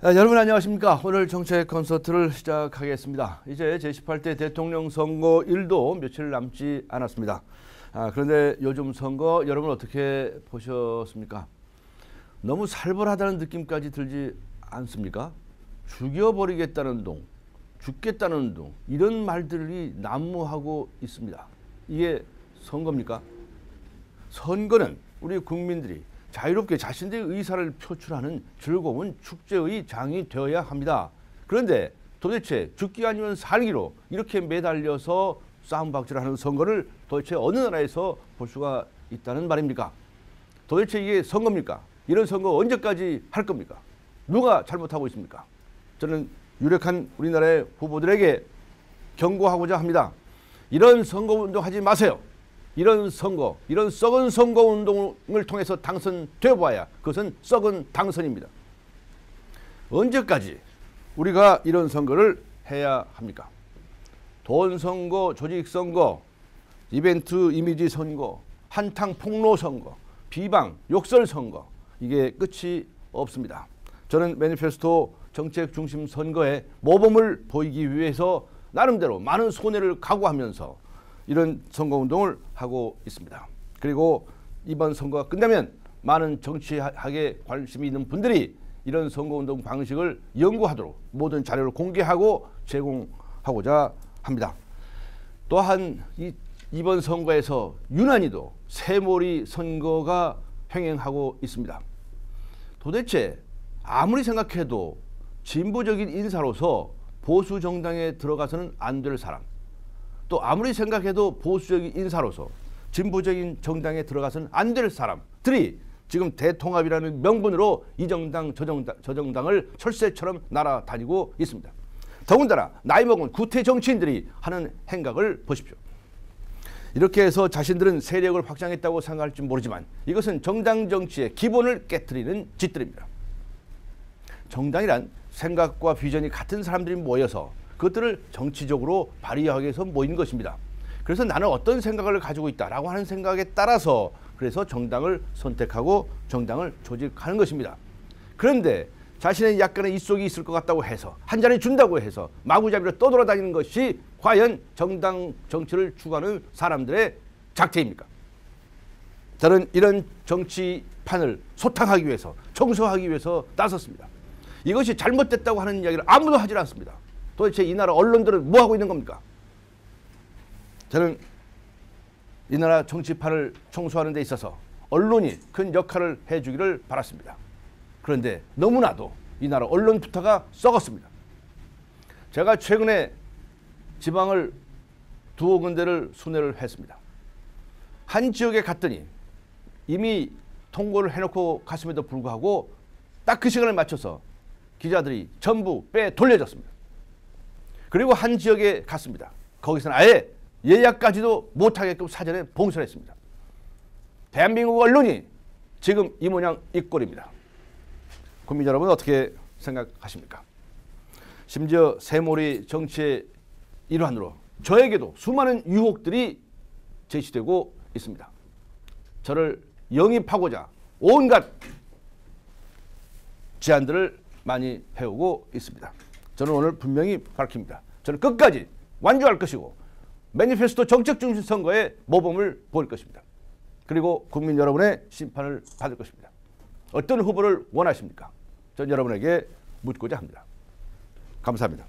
여러분 안녕하십니까. 오늘 정책 콘서트를 시작하겠습니다. 이제 제18대 대통령 선거 일도 며칠 남지 않았습니다. 그런데 요즘 선거 여러분 어떻게 보셨습니까? 너무 살벌하다는 느낌까지 들지 않습니까? 죽여버리겠다는 둥, 죽겠다는 둥, 이런 말들이 난무하고 있습니다. 이게 선거입니까? 선거는 우리 국민들이 자유롭게 자신들의 의사를 표출하는 즐거운 축제의 장이 되어야 합니다. 그런데 도대체 죽기 아니면 살기로 이렇게 매달려서 싸움박질하는 선거를 도대체 어느 나라에서 볼 수가 있다는 말입니까? 도대체 이게 선거입니까? 이런 선거 언제까지 할 겁니까? 누가 잘못하고 있습니까? 저는 유력한 우리나라의 후보들에게 경고하고자 합니다. 이런 선거운동 하지 마세요. 이런 선거, 이런 썩은 선거운동을 통해서 당선되어 봐야 그것은 썩은 당선입니다. 언제까지 우리가 이런 선거를 해야 합니까? 돈 선거, 조직 선거, 이벤트 이미지 선거, 한탕 폭로 선거, 비방, 욕설 선거, 이게 끝이 없습니다. 저는 매니페스토 정책 중심 선거에 모범을 보이기 위해서 나름대로 많은 손해를 각오하면서 이런 선거운동을 하고 있습니다. 그리고 이번 선거가 끝나면 많은 정치학에 관심이 있는 분들이 이런 선거운동 방식을 연구하도록 모든 자료를 공개하고 제공하고자 합니다. 또한 이번 선거에서 유난히도 새몰이 선거가 횡행하고 있습니다. 도대체 아무리 생각해도 진보적인 인사로서 보수 정당에 들어가서는 안 될 사람, 또 아무리 생각해도 보수적인 인사로서 진보적인 정당에 들어가서는 안 될 사람들이 지금 대통합이라는 명분으로 이 정당 저 정당을 철새처럼 날아다니고 있습니다. 더군다나 나이 먹은 구태 정치인들이 하는 행각을 보십시오. 이렇게 해서 자신들은 세력을 확장했다고 생각할지 모르지만 이것은 정당 정치의 기본을 깨트리는 짓들입니다. 정당이란 생각과 비전이 같은 사람들이 모여서 그것들을 정치적으로 발휘하기 위해서 모인 것입니다. 그래서 나는 어떤 생각을 가지고 있다라고 하는 생각에 따라서 그래서 정당을 선택하고 정당을 조직하는 것입니다. 그런데 자신의 약간의 입속이 있을 것 같다고 해서 한 자리 준다고 해서 마구잡이로 떠돌아다니는 것이 과연 정당 정치를 추구하는 사람들의 작태입니까? 저는 이런 정치판을 소탕하기 위해서 청소하기 위해서 나섰습니다. 이것이 잘못됐다고 하는 이야기를 아무도 하지 않습니다. 도대체 이 나라 언론들은 뭐 하고 있는 겁니까? 저는 이 나라 정치판을 청소하는 데 있어서 언론이 큰 역할을 해주기를 바랐습니다. 그런데 너무나도 이 나라 언론부터가 썩었습니다. 제가 최근에 지방을 두어 군데를 순회를 했습니다. 한 지역에 갔더니 이미 통보를 해놓고 갔음에도 불구하고 딱 그 시간을 맞춰서 기자들이 전부 빼돌려졌습니다. 그리고 한 지역에 갔습니다. 거기서는 아예 예약까지도 못하게끔 사전에 봉쇄를 했습니다. 대한민국 언론이 지금 이 모양 이 꼴입니다. 국민 여러분 어떻게 생각하십니까? 심지어 새몰이 정치의 일환으로 저에게도 수많은 유혹들이 제시되고 있습니다. 저를 영입하고자 온갖 제안들을 많이 해오고 있습니다. 저는 오늘 분명히 밝힙니다. 저는 끝까지 완주할 것이고 매니페스토 정책 중심 선거에 모범을 보일 것입니다. 그리고 국민 여러분의 심판을 받을 것입니다. 어떤 후보를 원하십니까? 전 여러분에게 묻고자 합니다. 감사합니다.